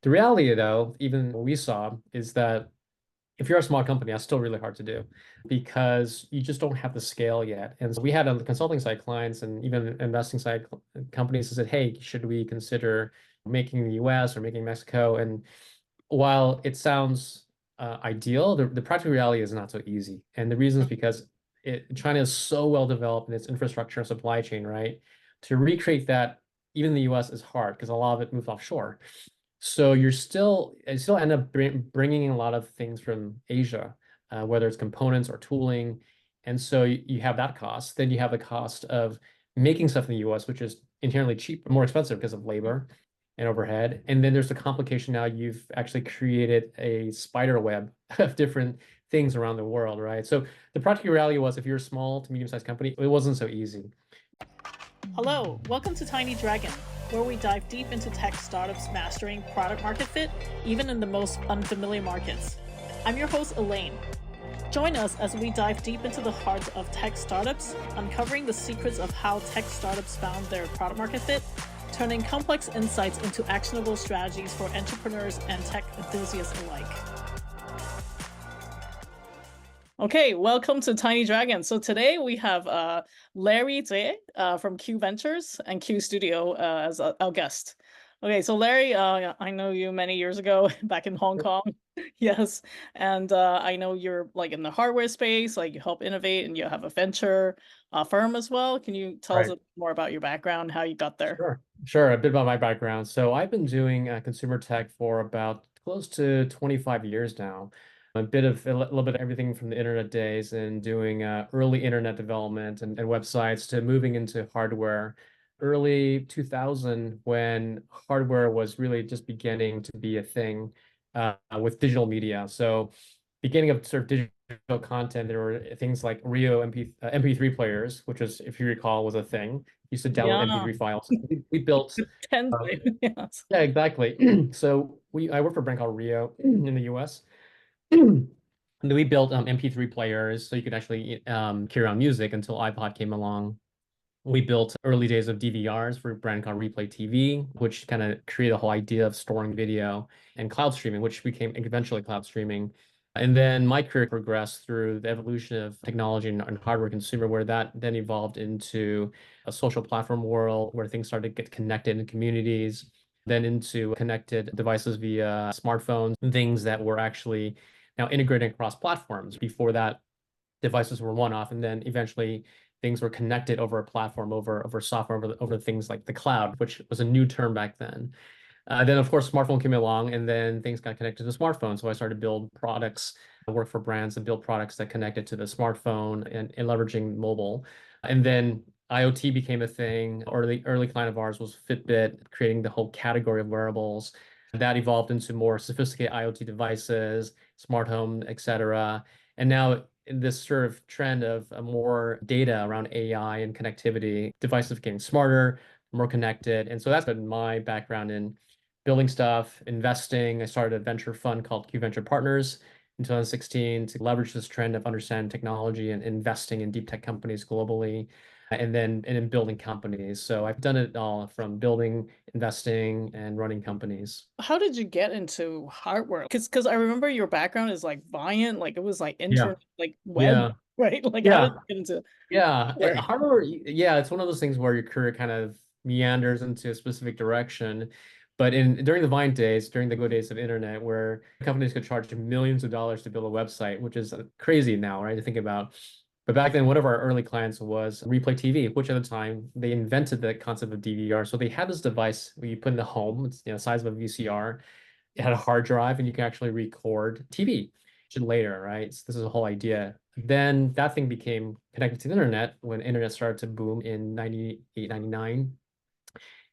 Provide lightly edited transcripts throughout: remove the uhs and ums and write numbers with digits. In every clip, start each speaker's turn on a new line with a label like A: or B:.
A: The reality, though, even what we saw is that if you're a small company, that's still really hard to do because you just don't have the scale yet. And so we had on the consulting side clients and even investing side companies that said, hey, should we consider making the US or making Mexico? And while it sounds ideal, the practical reality is not so easy. And the reason is because China is so well developed in its infrastructure and supply chain, right? To recreate that, even in the US, is hard because a lot of it moved offshore. So you still end up bringing in a lot of things from Asia, whether it's components or tooling. And so you have that cost. Then you have the cost of making stuff in the US, which is inherently cheap, more expensive because of labor and overhead. And then there's the complication now you've actually created a spider web of different things around the world, right? So the practical reality was if you're a small to medium-sized company, it wasn't so easy.
B: Hello, welcome to Tiny Dragon, where we dive deep into tech startups mastering product market fit, even in the most unfamiliar markets. I'm your host, Elaine. Join us as we dive deep into the heart of tech startups, uncovering the secrets of how tech startups found their product market fit, turning complex insights into actionable strategies for entrepreneurs and tech enthusiasts alike. Okay, welcome to Tiny Dragon. So today we have Larry Tsai from QVentures and QStudio as our guest. Okay, so Larry, I know you many years ago back in Hong Kong. Yes, and I know you're like in the hardware space, like you help innovate and you have a venture firm as well. Can you tell us a
A: Right.
B: bit more about your background, how you got there?
A: Sure. Sure. A bit about my background. So I've been doing consumer tech for about close to 25 years now. A little bit of everything from the internet days and doing early internet development and websites to moving into hardware. Early 2000 when hardware was really just beginning to be a thing with digital media. So beginning of sort of digital content, there were things like Rio MP3 players, which was, if you recall, was a thing. Used to download
B: Yeah,
A: MP3 files. We built,
B: 10.
A: uh,
B: Yes.
A: yeah, exactly. So I work for a brand called Rio in the US. And then we built MP3 players so you could actually carry on music until iPod came along. We built early days of DVRs for a brand called Replay TV, which kind of created a whole idea of storing video and cloud streaming, which became eventually cloud streaming. And then my career progressed through the evolution of technology and hardware consumer, where that then evolved into a social platform world where things started to get connected in communities, then into connected devices via smartphones, and things that were actually now integrating across platforms. Before that, devices were one off, and then eventually things were connected over a platform, over software, over things like the cloud, which was a new term back then. Then, of course, smartphone came along, and then things got connected to smartphones. So I started to build products, work for brands, and build products that connected to the smartphone and leveraging mobile. And then IoT became a thing. Early client of ours was Fitbit, creating the whole category of wearables. That evolved into more sophisticated IoT devices, smart home, etc. And now in this sort of trend of more data around AI and connectivity, devices getting smarter, more connected. And so that's been my background in building stuff, investing. I started a venture fund called QVenture Partners in 2016 to leverage this trend of understanding technology and investing in deep tech companies globally, and in building companies. So I've done it all from building, investing, and running companies.
B: How did you get into hardware? Because I remember your background is like Viant, like it was like
A: Yeah,
B: internet, like web,
A: yeah,
B: right? Like how did
A: yeah.
B: you get into
A: Yeah,
B: where?
A: hardware, yeah, it's one of those things where your career kind of meanders into a specific direction. But in during the Vine days, during the good days of internet, where companies could charge millions of dollars to build a website, which is crazy now, right, to think about. But back then, one of our early clients was Replay TV, which at the time they invented the concept of DVR. So they had this device where you put in the home, it's size of a VCR. It had a hard drive, and you can actually record TV later, right? So this is the whole idea. Then that thing became connected to the internet when internet started to boom in 98, 99.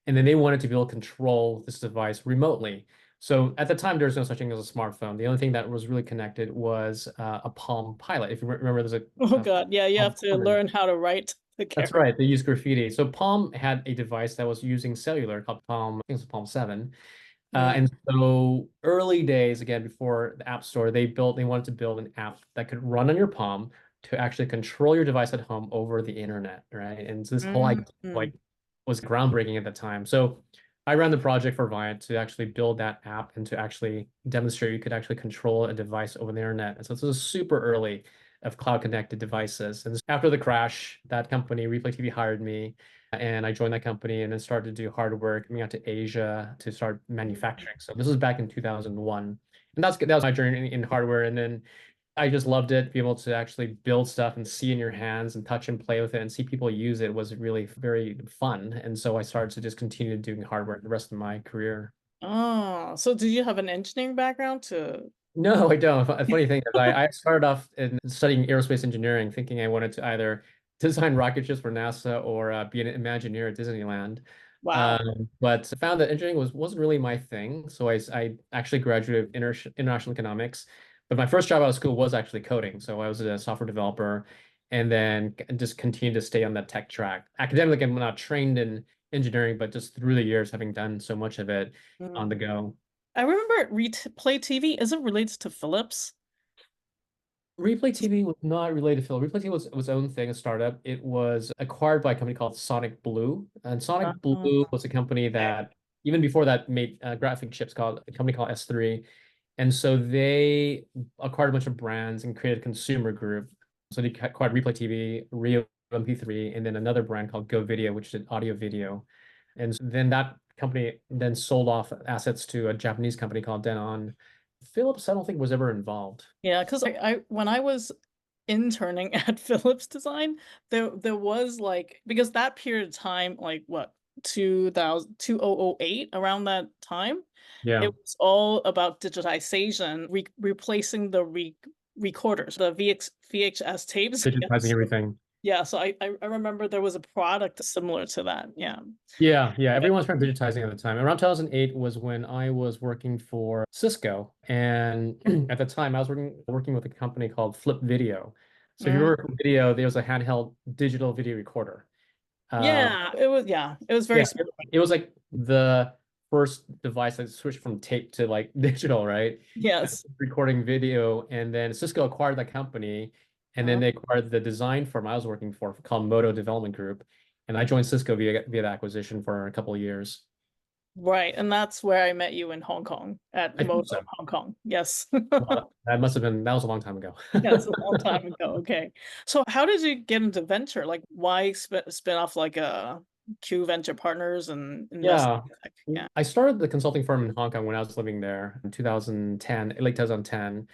A: And then they wanted to be able to control this device remotely. So at the time, there was no such thing as a smartphone. The only thing that was really connected was a Palm Pilot. If you remember, there's
B: Oh
A: a
B: God, yeah, you have
A: Palm
B: to
A: 7.
B: learn how to write the
A: That's
B: character.
A: right. They used graffiti. So Palm had a device that was using cellular called Palm, I think it was Palm 7.
B: Mm.
A: And so early days, again, before the App Store, they wanted to build an app that could run on your palm to actually control your device at home over the internet, right? And so this whole idea
B: Mm.
A: like was groundbreaking at the time. So I ran the project for Viant to actually build that app and to actually demonstrate you could actually control a device over the internet. And so this was super early of cloud connected devices. And after the crash, that company, Replay TV, hired me, and I joined that company and then started to do hard work, coming out to Asia to start manufacturing. So this was back in 2001. And that was my journey in hardware. And then I just loved it. Be able to actually build stuff and see in your hands and touch and play with it and see people use it was really very fun. And so I started to just continue doing hardware the rest of my career.
B: Oh, so did you have an engineering background to?
A: No, I don't. A funny thing is I started off in studying aerospace engineering, thinking I wanted to either design rocket ships for NASA or be an Imagineer at Disneyland.
B: Wow.
A: But I found that engineering wasn't really my thing. So I actually graduated international economics. But my first job out of school was actually coding. So I was a software developer and then just continued to stay on that tech track. Academically, I'm not trained in engineering, but just through the years, having done so much of it on the
B: Mm.
A: go.
B: I remember Replay TV. Is it related to Philips?
A: Replay TV was not related to Phil. Replay TV was its own thing, a startup. It was acquired by a company called Sonic Blue. And Sonic
B: Oh,
A: Blue was a company
B: okay.
A: that, even before that, made graphic chips called a company called S3. And so they acquired a bunch of brands and created a consumer group. So they acquired Replay TV, Rio MP3, and then another brand called Go Video, which did audio video. And then that company then sold off assets to a Japanese company called Denon. Philips, I don't think was ever involved.
B: Yeah, because I when I was interning at Philips Design, there was like because that period of time, like what, 2008, around that time,
A: Yeah.
B: it was all about digitization, replacing the recorders, the VHS tapes.
A: Digitizing
B: Yes.
A: everything.
B: Yeah, so I remember there was a product similar to that. Yeah.
A: Yeah, everyone's trying digitizing at the time. Around 2008 was when I was working for Cisco. And at the time, I was working with a company called Flip Video. So if you
B: Mm.
A: work with video, there was a handheld digital video recorder. Um,
B: Yeah, it was very
A: yeah,
B: small.
A: it was like the first device that switched from tape to like digital, right?
B: Yes.
A: Recording video. And then Cisco acquired that company. And then
B: Uh,
A: they acquired the design firm I was working for called Moto Development Group. And I joined Cisco via the acquisition for a couple of years.
B: right, and that's where I met you in Hong Kong at
A: I think
B: Moto
A: so.
B: Hong Kong. Yes.
A: Well, that was a long time ago.
B: Yes, a long time ago. Okay. So how did you get into venture? Like why spin off like a Q Venture Partners and invest
A: Yeah.
B: in tech? Yeah.
A: I started the consulting firm in Hong Kong when I was living there in 2010, late 2010.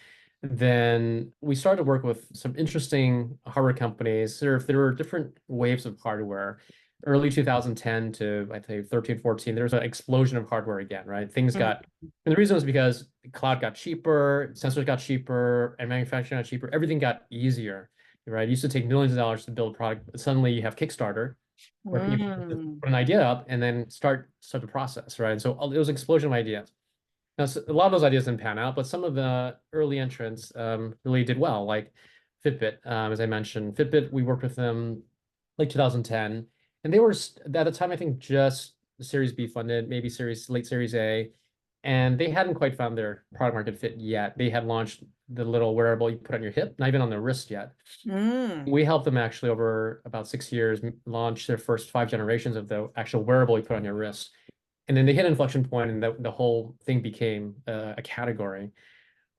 A: Then we started to work with some interesting hardware companies. There were different waves of hardware. Early 2010 to I think 13, 14, there was an explosion of hardware again, right?
B: Mm.
A: And the reason was because the cloud got cheaper, sensors got cheaper, and manufacturing got cheaper. Everything got easier, right? It used to take millions of dollars to build a product. But suddenly you have Kickstarter where people just
B: Mm.
A: put an idea up and then start the process, right? And so it was an explosion of ideas. Now, so a lot of those ideas didn't pan out, but some of the early entrants really did well, like Fitbit, as I mentioned. Fitbit, we worked with them like 2010, and they were at the time, I think, just Series B funded, maybe late Series A, and they hadn't quite found their product market fit yet. They had launched the little wearable you put on your hip, not even on the wrist yet.
B: Mm.
A: We helped them actually over about 6 years launch their first 5 generations of the actual wearable you put on your wrist. And then they hit an inflection point and the whole thing became a category.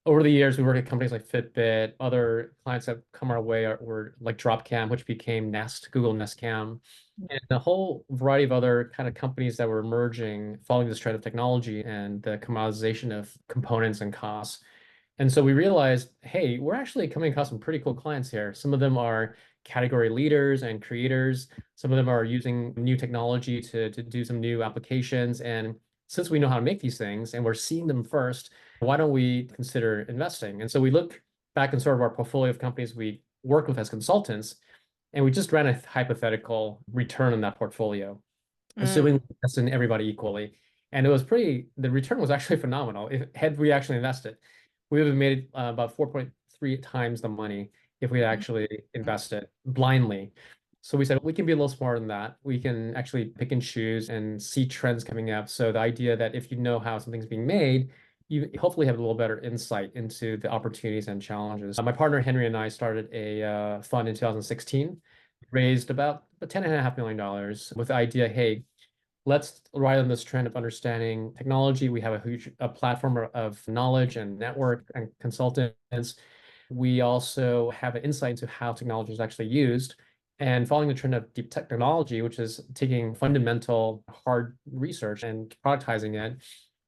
A: Over the years, we worked at companies like Fitbit, other clients that come our way were like Dropcam, which became Nest, Google Nest Cam, and a whole variety of other kind of companies that were emerging following this trend of technology and the commoditization of components and costs. And so we realized, hey, we're actually coming across some pretty cool clients here. Some of them are category leaders and creators. Some of them are using new technology to do some new applications. And since we know how to make these things and we're seeing them first, why don't we consider investing? And so we look back in sort of our portfolio of companies we worked with as consultants, and we just ran a hypothetical return on that portfolio,
B: Mm.
A: assuming we invested in everybody equally. And the return was actually phenomenal. If had we actually invested, we would have made about 4.3 times the money if we had actually invested blindly. So we said we can be a little smarter than that. We can actually pick and choose and see trends coming up. So the idea that if you know how something's being made, you hopefully have a little better insight into the opportunities and challenges. My partner Henry and I started a fund in 2016, raised about $10.5 million with the idea, hey, let's ride on this trend of understanding technology. We have a huge platform of knowledge and network and consultants. We also have an insight into how technology is actually used. And following the trend of deep technology, which is taking fundamental hard research and productizing it,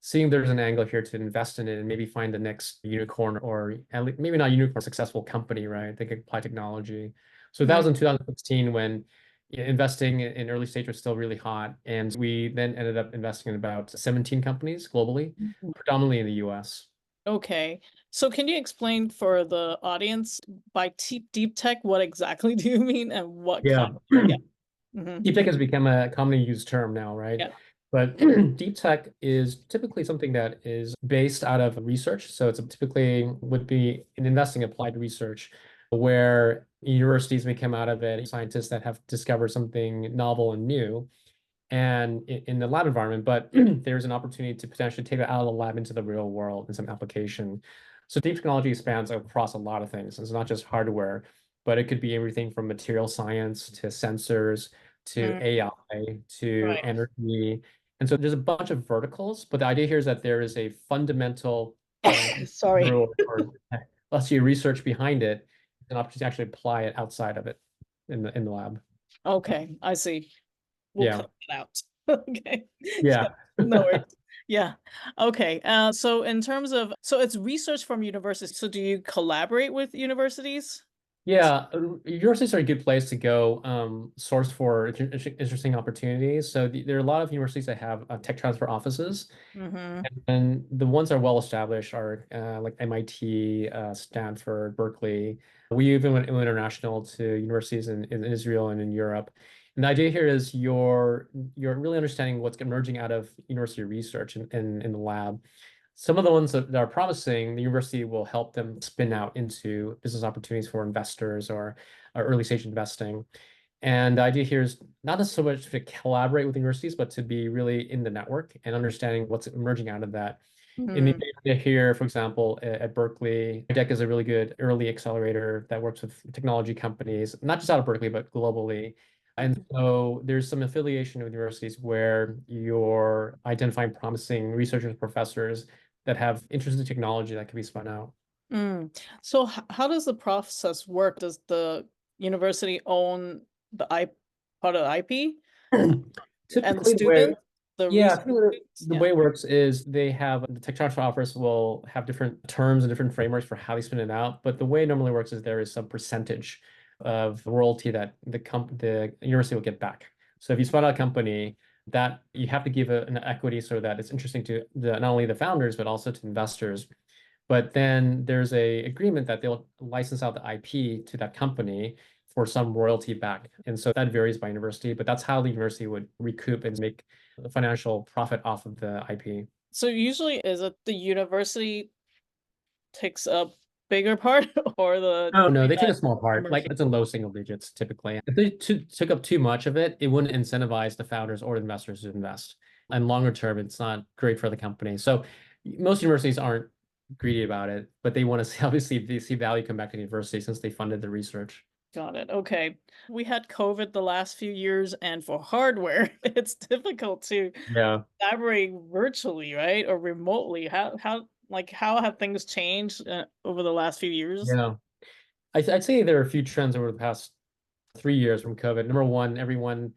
A: seeing there's an angle here to invest in it and maybe find the next unicorn, or at least maybe not unicorn, successful company, right? They could apply technology. So that was in 2016 when investing in early stage was still really hot. And we then ended up investing in about 17 companies globally,
B: Mhm.
A: predominantly in the US.
B: Okay. So can you explain for the audience by deep tech, what exactly do you mean and what
A: Yeah.
B: kind? Yeah. Hmm.
A: Deep tech has become a commonly used term now, right?
B: Yeah.
A: But deep tech is typically something that is based out of research. So it's typically would be in investing applied research where universities may come out of it, scientists that have discovered something novel and new and in the lab environment, but there's an opportunity to potentially take it out of the lab into the real world in some application. So deep technology spans across a lot of things. It's not just hardware, but it could be everything from material science to sensors to
B: Mm,
A: AI to
B: right.
A: energy. And so there's a bunch of verticals, but the idea here is that there is a fundamental
B: Sorry.
A: or let's say research behind it, an opportunity to actually apply it outside of it in the lab.
B: Okay, I see. We'll
A: Yeah.
B: cut it out. Okay.
A: Yeah.
B: No worries. Yeah. Okay. So in terms of, so it's research from universities. So do you collaborate with universities?
A: Yeah, universities are a good place to go source for interesting opportunities. So there are a lot of universities that have tech transfer offices,
B: Mm-hmm.
A: and the ones that are well established are like MIT, Stanford, Berkeley. We even went international to universities in Israel and in Europe. And the idea here is you're really understanding what's emerging out of university research in the lab. Some of the ones that are promising, the university will help them spin out into business opportunities for investors or early stage investing. And the idea here is not so much to collaborate with universities, but to be really in the network and understanding what's emerging out of that. In the
B: Mm-hmm.
A: area here, for example, at Berkeley, DEC is a really good early accelerator that works with technology companies, not just out of Berkeley, but globally. And so there's some affiliation with universities where you're identifying promising researchers, professors that have interest in technology that can be spun out.
B: Mm. So how does the process work? Does the university own the I part of the IP and the
A: Typically, the way
B: students, the
A: Yeah,
B: research
A: typically
B: students?
A: the
B: Yeah.
A: way it works is they have the tech transfer offers will have different terms and different frameworks for how they spin it out. But the way it normally works is there is some percentage of royalty that the university will get back. So if you spun out a company, that you have to give an equity so that it's interesting to not only the founders but also to investors. But then there's a agreement that they'll license out the IP to that company for some royalty back. And so that varies by university, but that's how the university would recoup and make the financial profit off of the IP.
B: So usually is it the university takes a bigger part or the
A: Oh no, they take a small part. Like
B: commercial?
A: it's in low single digits typically. If they took up too much of it, it wouldn't incentivize the founders or the investors to invest. And longer term, it's not great for the company. So most universities aren't greedy about it, but they want to see, obviously they see value come back to the university since they funded the research.
B: Got it. Okay. We had COVID the last few years, and for hardware, it's difficult to
A: Yeah.
B: collaborate virtually, right? Or remotely. How have things changed over the last few years?
A: Yeah. I'd say there are a few trends over the past 3 years from COVID. Number one, everyone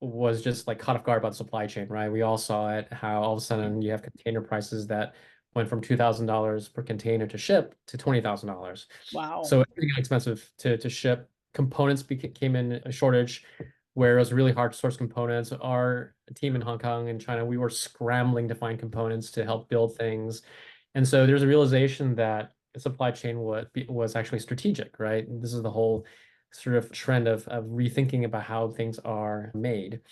A: was just like caught off guard about the supply chain, right? We all saw it, how all of a sudden you have container prices that went from $2,000 per container to ship to $20,000.
B: Wow.
A: So everything got expensive to ship. Components came in a shortage where it was really hard to source components. Our team in Hong Kong and China, we were scrambling to find components to help build things. And so there's a realization that the supply chain was actually strategic, right? And this is the whole sort of trend of rethinking about how things are made.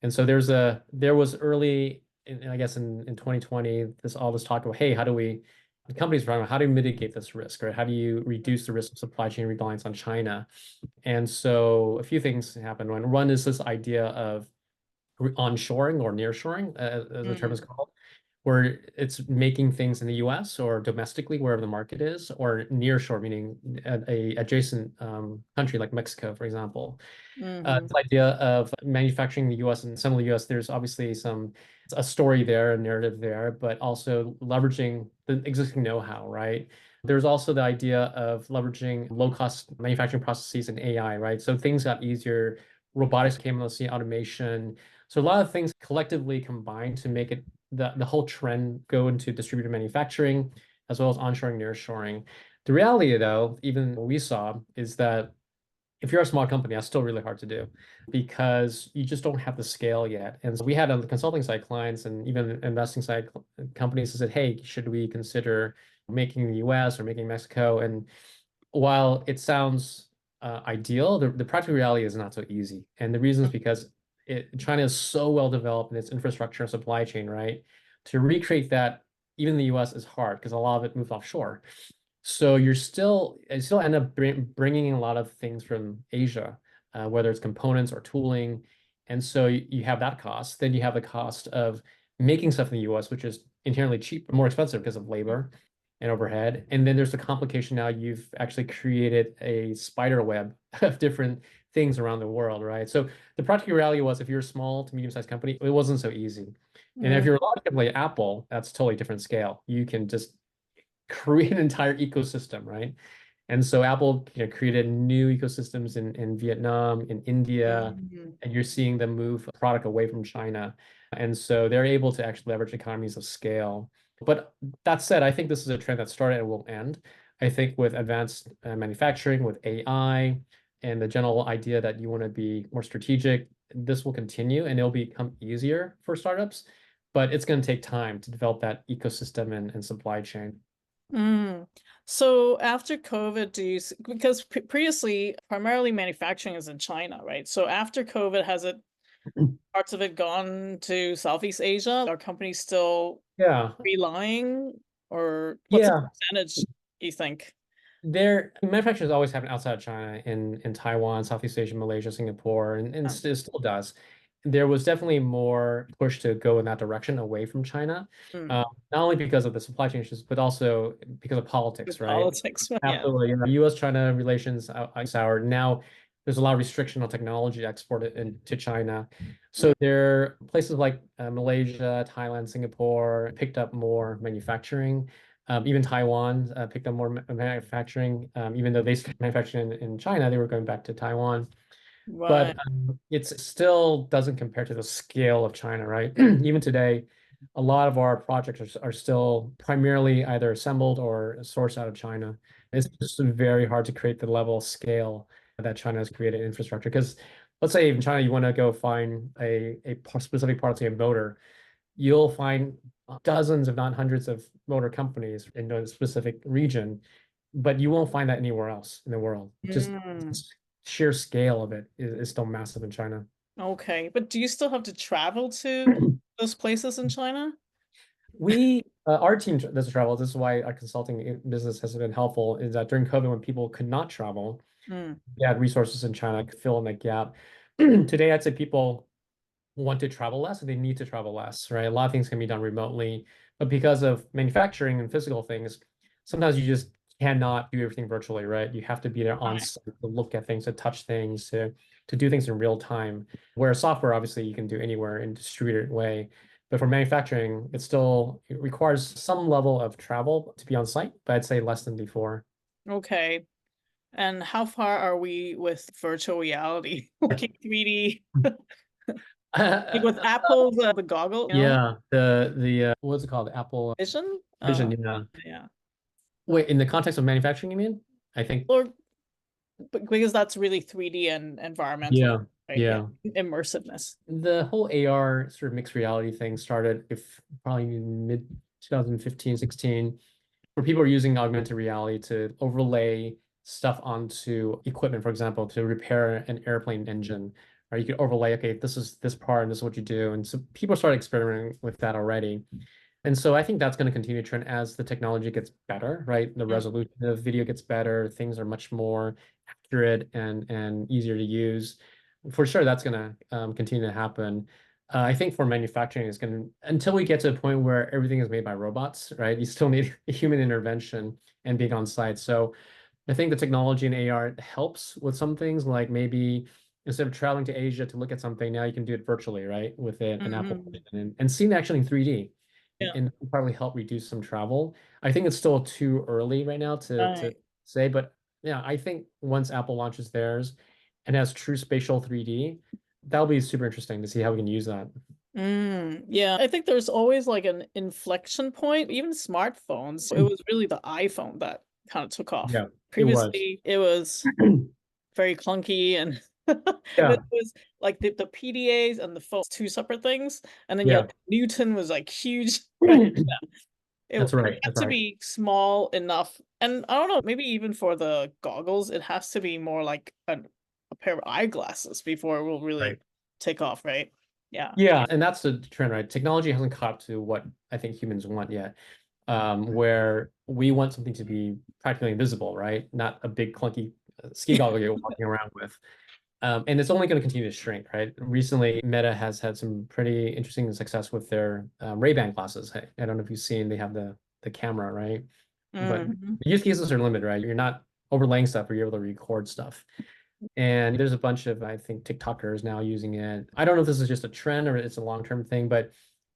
A: And so there was early, I guess in 2020, all this talk about, hey, the companies were talking about how do you mitigate this risk, right? How do you reduce the risk of supply chain reliance on China? And so a few things happened. One is this idea of onshoring or nearshoring, as the term
B: Mm,
A: is called, where it's making things in the US or domestically, wherever the market is, or nearshore, meaning a adjacent country like Mexico, for example.
B: Mm-hmm.
A: This idea of manufacturing in the US and some of the US, there's obviously a story there, a narrative there, but also leveraging the existing know-how, right? There's also the idea of leveraging low-cost manufacturing processes and AI, right? So things got easier. Robotics came on the scene, automation. So a lot of things collectively combined to make it the whole trend go into distributed manufacturing as well as onshoring, nearshoring. The reality, though, even what we saw is that if you're a small company, that's still really hard to do because you just don't have the scale yet. And so we had on the consulting side clients and even investing side companies that said, hey, should we consider making in the US or making in Mexico? And while it sounds ideal, the practical reality is not so easy. And the reason is because China is so well developed in its infrastructure and supply chain, right? To recreate that, even in the US, is hard because a lot of it moved offshore. So you still end up bringing in a lot of things from Asia, whether it's components or tooling. And so you have that cost. Then you have the cost of making stuff in the US, which is inherently cheap, more expensive because of labor and overhead. And then there's the complication now you've actually created a spider web of different things around the world, right? So the practical reality was if you're a small to medium-sized company, it wasn't so easy. And if you're a large company like Apple, that's a totally different scale. You can just create an entire ecosystem, right? And so Apple, created new ecosystems in Vietnam, in India,
B: Mm-hmm.
A: and you're seeing them move product away from China. And so they're able to actually leverage economies of scale. But that said, I think this is a trend that started and will end. I think with advanced manufacturing, with AI, and the general idea that you want to be more strategic, this will continue and it'll become easier for startups, but it's going to take time to develop that ecosystem and supply chain.
B: Mm. So after COVID, because previously primarily manufacturing is in China, right? So after COVID, has it parts of it gone to Southeast Asia? Are companies still
A: Yeah.
B: relying, or what's the
A: Yeah.
B: percentage you think?
A: Manufacturers always happen outside of China in Taiwan, Southeast Asia, Malaysia, Singapore, and
B: Um,
A: it still does. There was definitely more push to go in that direction away from China,
B: mm,
A: not only because of the supply chain issues, but also because of politics,
B: with
A: right?
B: politics, yeah.
A: Absolutely. U.S.-China relations are sour. Now there's a lot of restriction on technology exported into China.
B: Mm,
A: So there are places like Malaysia, Thailand, Singapore picked up more manufacturing. Even Taiwan picked up more manufacturing. Even though they started manufacturing in China, they were going back to Taiwan. But
B: right.
A: it still doesn't compare to the scale of China, right? Even today, a lot of our projects are still primarily either assembled or sourced out of China. It's just very hard to create the level of scale that China has created infrastructure. Because let's say in China, you want to go find specific part, say a motor, you'll find dozens, if not hundreds, of motor companies in a specific region, but you won't find that anywhere else in the world. Just
B: Mm,
A: sheer scale of it is still massive in China.
B: okay, but do you still have to travel to those places in China?
A: Our team does travel. This is why our consulting business has been helpful, is that during COVID, when people could not travel,
B: Mm,
A: we had resources in China to fill in that gap. Today, I'd say people want to travel less and they need to travel less, right? A lot of things can be done remotely, but because of manufacturing and physical things, sometimes you just cannot do everything virtually, right? You have to be there on
B: right.
A: site to look at things, to touch things, to do things in real time. Where software, obviously, you can do anywhere in a distributed way. But for manufacturing, it requires some level of travel to be on site, but I'd say less than before.
B: Okay. And how far are we with virtual reality? Like 3D? Like with Apple's the goggle,
A: Yeah, the what's it called? Apple
B: Vision?
A: Vision, yeah.
B: Yeah.
A: Wait, in the context of manufacturing, you mean? I think,
B: Or because that's really 3D and environmental,
A: yeah,
B: right? Yeah.
A: yeah.
B: Immersiveness.
A: The whole AR sort of mixed reality thing started if probably in mid 2015, 16, where people are using augmented reality to overlay stuff onto equipment, for example, to repair an airplane engine. Or you could overlay, okay, this is this part and this is what you do. And so people started experimenting with that already. And so I think that's going to continue to trend as the technology gets better, right? The
B: Mm.
A: resolution of video gets better, things are much more accurate and easier to use. For sure, that's going to continue to happen. I think for manufacturing is going to, until we get to a point where everything is made by robots, right? You still need human intervention and being on site. So I think the technology in AR helps with some things, like maybe instead of traveling to Asia to look at something, now you can do it virtually, right? With an Apple
B: Hmm.
A: and seeing it actually in 3D
B: Yeah.
A: and probably help reduce some travel. I think it's still too early right now to
B: Right.
A: say, but yeah, I think once Apple launches theirs and has true spatial 3D, that'll be super interesting to see how we can use that.
B: Yeah, I think there's always like an inflection point. Even smartphones, it was really the iPhone that kind of took off.
A: Yeah, it was.
B: Previously, it was very clunky and
A: Yeah,
B: it was like the PDAs and the phones, two separate things. And then you
A: yeah.
B: had Newton was like huge, right?
A: That's
B: It
A: right.
B: had
A: That's
B: to
A: right.
B: be small enough. And I don't know, maybe even for the goggles, it has to be more like a pair of eyeglasses before it will really
A: Right.
B: take off, right? Yeah.
A: Yeah, and that's the trend, right? Technology hasn't caught up to what I think humans want yet, where we want something to be practically invisible, right? Not a big clunky ski goggle you're walking around with. And it's only going to continue to shrink, right? Recently, Meta has had some pretty interesting success with their Ray-Ban glasses. I don't know if you've seen, they have the camera, right? But
B: Mhm.
A: the use cases are limited, right? You're not overlaying stuff, or you're able to record stuff. And there's a bunch of, I think, TikTokers now using it. I don't know if this is just a trend or it's a long-term thing, but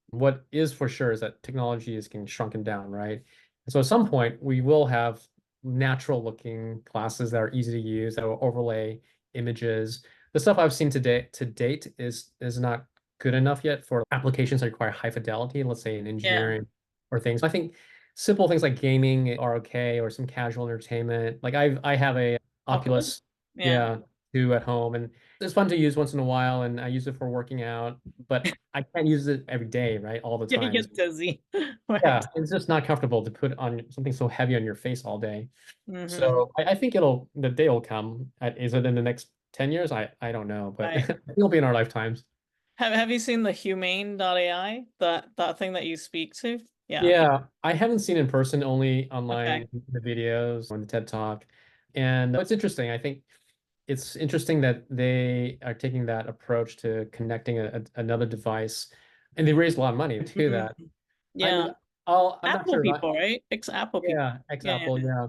A: what is for sure is that technology is getting shrunken down, right? So at some point, we will have natural looking classes that are easy to use, that will overlay images. The stuff I've seen to date is not good enough yet for applications that require high fidelity, let's say in
B: Yeah.
A: engineering or things. I think simple things like gaming are okay, or some casual entertainment. Like I have a
B: Oculus?
A: Oculus,
B: Yeah.
A: yeah, 2 at home, and it's fun to use once in a while, and I use it for working out, but I can't use it every day, right? All the
B: Yeah, you
A: time.
B: get dizzy. Right.
A: Yeah, it's just not comfortable to put on something so heavy on your face all day.
B: Hmm.
A: So I think the day will come. Is it in the next 10 years? I don't know, but
B: Right.
A: it'll be in our lifetimes.
B: Have you seen the humane.ai? That thing that you speak to? Yeah.
A: Yeah, I haven't seen in person, only
B: Okay.
A: online, the videos on the TED Talk. And it's interesting. I think it's interesting that they are taking that approach to connecting another device, and they raised a lot of money to do
B: Mhm.
A: that. I
B: Yeah.
A: mean, I'm not
B: Apple
A: sure.
B: people, right? Ex-Apple people.
A: Yeah,
B: Yeah,
A: ex-Apple,
B: yeah.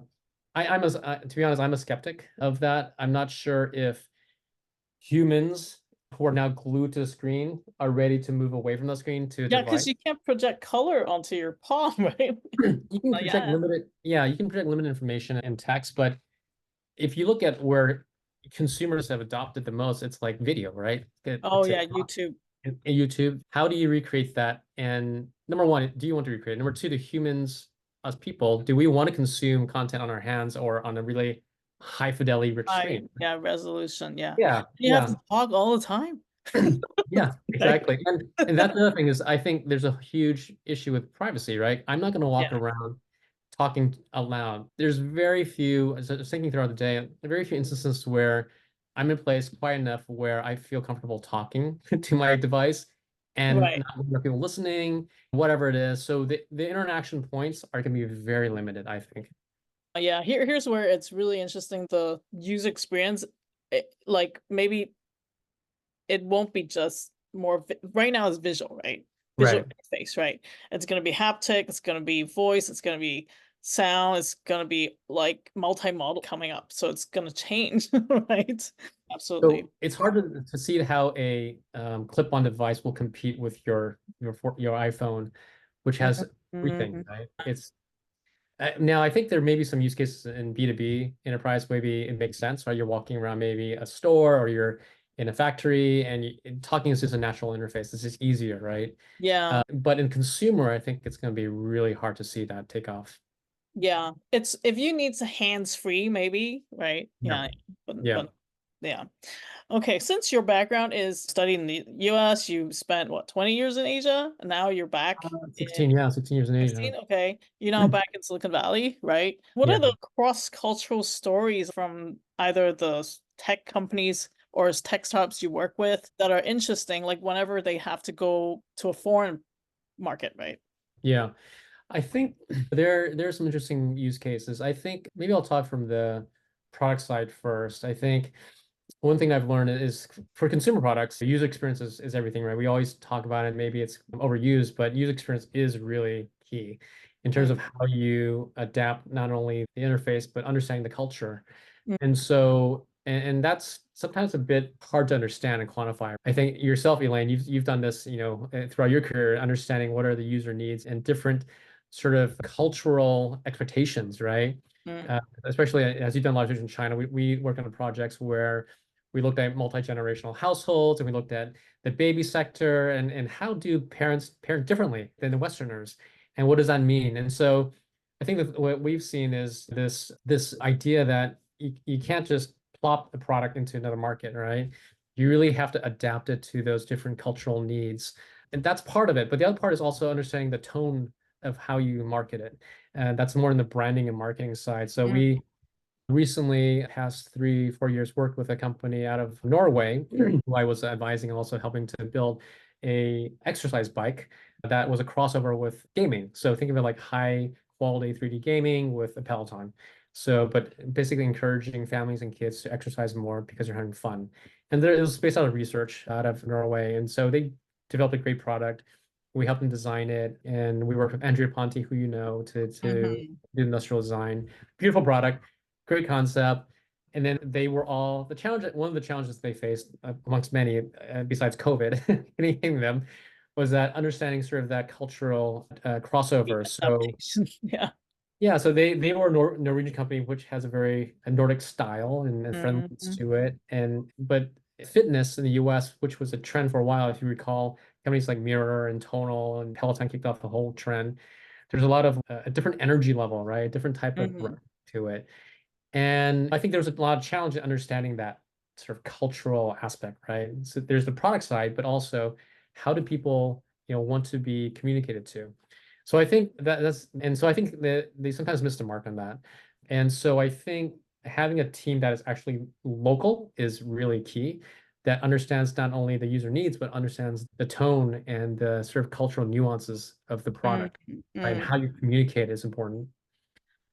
A: yeah. To be honest, I'm a skeptic of that. I'm not sure if humans who are now glued to the screen are ready to move away from the screen to a
B: Yeah,
A: device.
B: because you can't project color onto your palm, right?
A: You can project
B: Yeah.
A: limited information and text, but if you look at where consumers have adopted the most, it's like video, right?
B: Oh yeah,
A: TikTok
B: YouTube.
A: and YouTube. How do you recreate that? And number one, do you want to recreate it? Number two, do humans, us people, do we want to consume content on our hands or on a really high fidelity rich
B: Right.
A: screen?
B: Yeah, resolution. Yeah.
A: Yeah,
B: You have
A: yeah.
B: to talk all the time.
A: Yeah,
B: Right.
A: exactly. And that's another thing is I think there's a huge issue with privacy, right? I'm not going to walk
B: Yeah.
A: around talking out loud. There's very few, as I was thinking throughout the day, very few instances where I'm in a place quiet enough where I feel comfortable talking to my device and
B: Right.
A: not have people listening, whatever it is. So the interaction points are going to be very limited, I think.
B: Yeah, here's where it's really interesting. The user experience, like maybe it won't be just right now it's visual, right? Visual
A: Right.
B: interface, right? It's gonna be haptic, it's gonna be voice, it's gonna be sound, it's gonna be like multimodal coming up. So it's gonna change, right? Absolutely.
A: So it's hard to see how a clip-on device will compete with your iPhone, which has everything,
B: Mhm.
A: right? It's now I think there may be some use cases in B2B enterprise. Maybe it makes sense, right? You're walking around maybe a store or you're in a factory, and talking is just a natural interface. It's just easier, right?
B: Yeah,
A: But in consumer, I think it's going to be really hard to see that take off.
B: yeah. It's if you need to hands-free, maybe, right?
A: Yeah,
B: Yeah,
A: yeah.
B: but yeah. Okay, since your background is studying in the US, you spent what, 20 years in Asia, and now you're back in
A: 16, yeah, 16 years in Asia.
B: 16. Okay, you're now back in Silicon Valley, right? What are
A: Yeah.
B: the cross-cultural stories from either the tech companies or as tech startups you work with that are interesting, like whenever they have to go to a foreign market, right?
A: Yeah. I think there are some interesting use cases. I think maybe I'll talk from the product side first. I think one thing I've learned is for consumer products, the user experience is everything, right? We always talk about it, maybe it's overused, but user experience is really key in terms of how you adapt not only the interface, but understanding the culture.
B: Mm,
A: And so, and that's sometimes a bit hard to understand and quantify. I think yourself, Elaine, you've done this, throughout your career, understanding what are the user needs and different sort of cultural expectations, right?
B: mm,
A: Especially as you've done a lot of things in China, we work on projects where we looked at multi-generational households and we looked at the baby sector and how do parents parent differently than the Westerners, and what does that mean? And so I think that what we've seen is this idea that you can't just plop a product into another market, right? You really have to adapt it to those different cultural needs. And that's part of it. But the other part is also understanding the tone of how you market it. And that's more in the branding and marketing side. So
B: mm,
A: we recently, past 3, 4 years, worked with a company out of Norway who I was advising and also helping to build a exercise bike that was a crossover with gaming. So think of it like high quality 3D gaming with a Peloton. So, but basically encouraging families and kids to exercise more because they're having fun. And there, it was based out of research out of Norway. And so they developed a great product. We helped them design it, and we worked with Andrea Ponte, who you know, to
B: mhm.
A: do industrial design. Beautiful product, great concept. And then they were all the challenge. One of the challenges they faced, amongst many, besides COVID, hitting them, was that understanding sort of that cultural
B: The
A: crossover. So
B: adaptation. Yeah.
A: yeah, so they were a Norwegian company which has a Nordic style and friendliness
B: Mhm,
A: to it. And but fitness in the US, which was a trend for a while, if you recall, companies like Mirror and Tonal and Peloton kicked off the whole trend. There's a lot of a different energy level, right? A different type of
B: mhm,
A: to it. And I think there's a lot of challenge in understanding that sort of cultural aspect, right? So there's the product side, but also how do people, want to be communicated to? So I think and so I think that they sometimes miss the mark on that. And so I think having a team that is actually local is really key, that understands not only the user needs, but understands the tone and the sort of cultural nuances of the
B: mm,
A: product, right? And
B: mm.
A: how you communicate is important.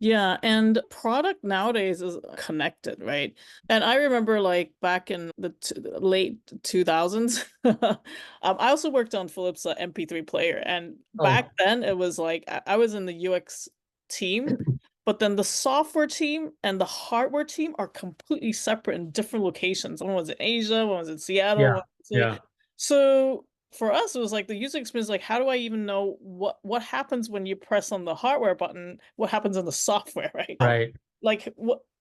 B: Yeah, and product nowadays is connected, right? And I remember like back in the t late 2000s, I also worked on Philips MP3 player, and back
A: Oh,
B: then it was like I was in the UX team, but then the software team and the hardware team are completely separate in different locations. One was in Asia, one was in Seattle,
A: yeah,
B: one was in...
A: yeah.
B: So for us, it was like the user experience, like how do I even know what happens when you press on the hardware button? What happens in the software, right?
A: Right.
B: Like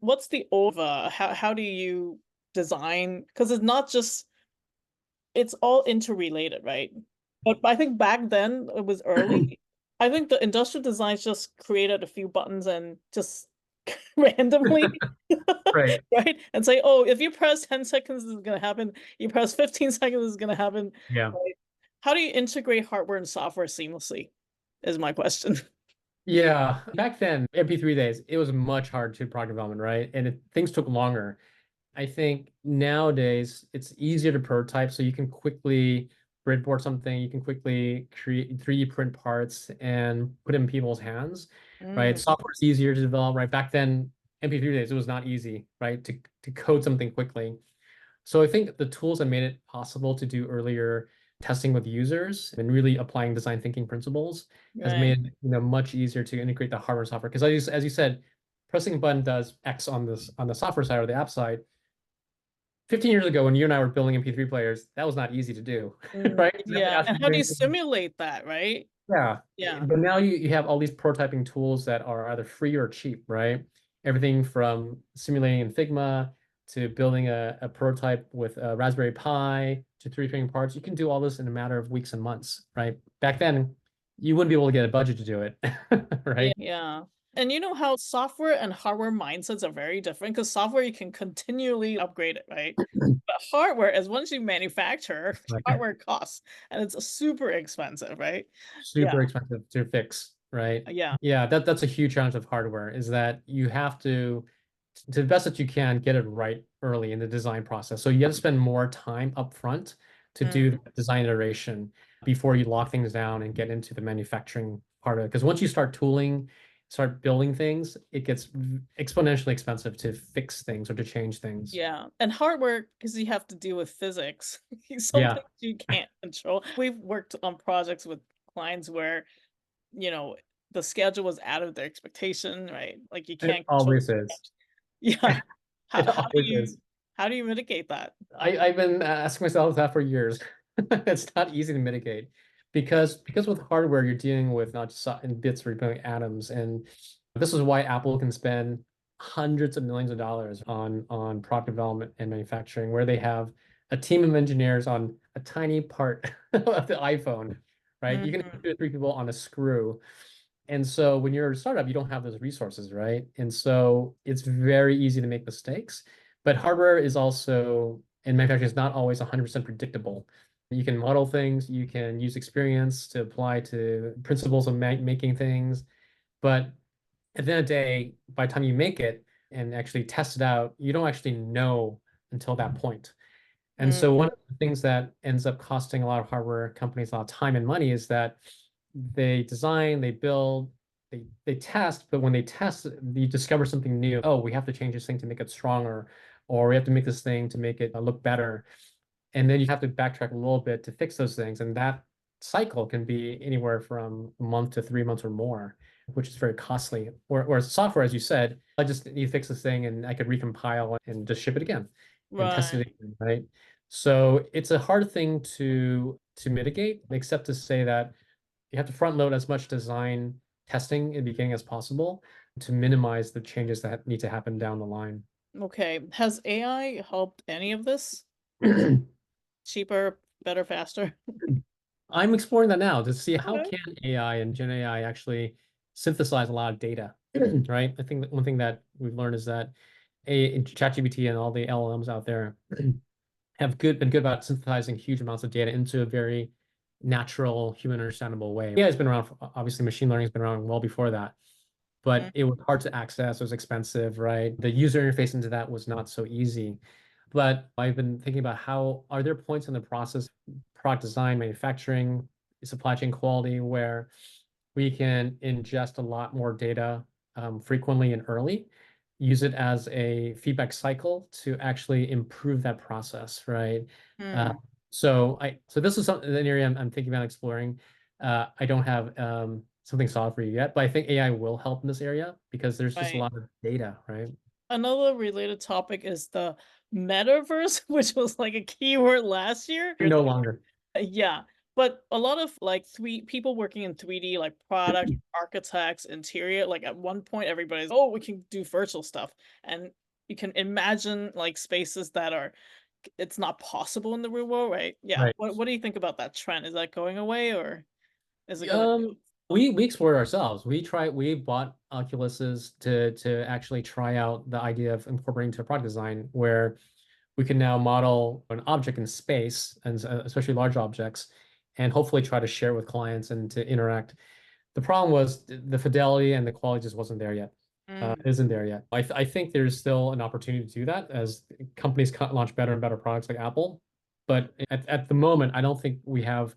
B: what's the over? How do you design? Because it's not just it's all interrelated, right? But I think back then it was early. I think the industrial designs just created a few buttons and just randomly,
A: Right.
B: right? And say, oh, if you press 10 seconds, this is gonna happen. You press 15 seconds, this is gonna happen.
A: Yeah.
B: Right? How do you integrate hardware and software seamlessly? Is my question.
A: Yeah. Back then, MP3 days, it was much harder to product development, right? And things took longer. I think nowadays it's easier to prototype, so you can quickly breadboard something, you can quickly create 3D print parts and put it in people's hands, right?
B: Mm,
A: Software is easier to develop, right? Back then, MP3 days, it was not easy, right? To code something quickly. So I think the tools that made it possible to do earlier testing with users and really applying design thinking principles has
B: right.
A: made it, much easier to integrate the hardware and software. Because as you said, pressing a button does X on the software side or the app side. 15 years ago, when you and I were building MP3 players, that was not easy to do,
B: Mm,
A: right? You have to
B: yeah.
A: ask
B: And
A: for
B: how do you
A: doing.
B: simulate that, right?
A: Yeah.
B: Yeah.
A: But now you have all these prototyping tools that are either free or cheap, right? Everything from simulating in Figma to building a prototype with a Raspberry Pi to 3D printing parts. You can do all this in a matter of weeks and months, right? Back then, you wouldn't be able to get a budget to do it,
B: Yeah.
A: right?
B: Yeah. And you know how software and hardware mindsets are very different because software you can continually upgrade it, right? But hardware is once you manufacture,
A: Like
B: hardware costs and it's super expensive, right? Yeah.
A: super expensive to fix, right?
B: Yeah.
A: Yeah, that's a huge challenge of hardware is that you have to the best that you can, get it right early in the design process. So you have to spend more time up front to do
B: Mm,
A: the design iteration before you lock things down and get into the manufacturing part of it. Because once you start tooling start building things, it gets exponentially expensive to fix things or to change things.
B: Yeah, and hardware because you have to deal with physics. Some
A: Yeah,
B: things you can't control. We've worked on projects with clients where, you know, the schedule was out of their expectation, right? Like you
A: it
B: can't control
A: always is.
B: Yeah. How
A: It
B: how do
A: always
B: you
A: is.
B: how do you mitigate that?
A: I've been asking myself that for years. It's not easy to mitigate because with hardware you're dealing with not just in bits or atoms, and this is why Apple can spend hundreds of millions of dollars on product development and manufacturing, where they have a team of engineers on a tiny part of the iPhone, right? You can have
B: Mhm.
A: 2 or 3 people on a screw. And so when you're a startup, you don't have those resources, right? And so it's very easy to make mistakes. But hardware is also, and manufacturing is not always 100% predictable. You can model things, you can use experience to apply to principles of making things. But at the end of the day, by the time you make it and actually test it out, you don't actually know until that point. And
B: Mm,
A: so one of the things that ends up costing a lot of hardware companies a lot of time and money is that they design, they build, they test, but when they test, you discover something new. Oh, we have to change this thing to make it stronger, or we have to make this thing to make it look better. And then you have to backtrack a little bit to fix those things. And that cycle can be anywhere from a month to 3 months or more, which is very costly. Or software, as you said, I just need to fix this thing and I could recompile and just ship it again and test it
B: right.
A: again, right? So it's a hard thing to mitigate, except to say that you have to front load as much design testing in the beginning as possible to minimize the changes that need to happen down the line.
B: Okay. Has AI helped any of this? Cheaper, better, faster?
A: I'm exploring that now to see how
B: Okay.
A: can AI and Gen AI actually synthesize a lot of data, right? I think that one thing that we've learned is that ChatGPT and all the LLMs out there have been good about synthesizing huge amounts of data into a very natural, human understandable way. AI has been around, obviously machine learning has been around well before that,
B: Mm,
A: but it was hard to access, it was expensive, right? The user interface into that was not so easy. But I've been thinking about how are there points in the process, product design, manufacturing, supply chain quality, where we can ingest a lot more data frequently and early, use it as a feedback cycle to actually improve that process, right? Uh,
B: mm,
A: so this is something an area I'm thinking about exploring. I don't have something solid for you yet, but I think AI will help in this area because there's just a
B: right.
A: lot of data, right?
B: Another related topic is the metaverse, which was like a keyword last year.
A: No longer.
B: Yeah, but a lot of like three people working in 3D, like product architects, interior, like at one point everybody's, oh, we can do virtual stuff. And you can imagine like spaces that are it's not possible in the real world, right? Yeah.
A: Right.
B: What do you think about that trend? Is that going away or is it gonna
A: We explored ourselves. We bought Oculuses to actually try out the idea of incorporating to product design, where we can now model an object in space, and especially large objects, and hopefully try to share with clients and to interact. The problem was the fidelity and the quality just wasn't there yet.
B: mm,
A: Isn't there yet. I think there's still an opportunity to do that as companies launch better and better products like Apple. But at the moment, I don't think we have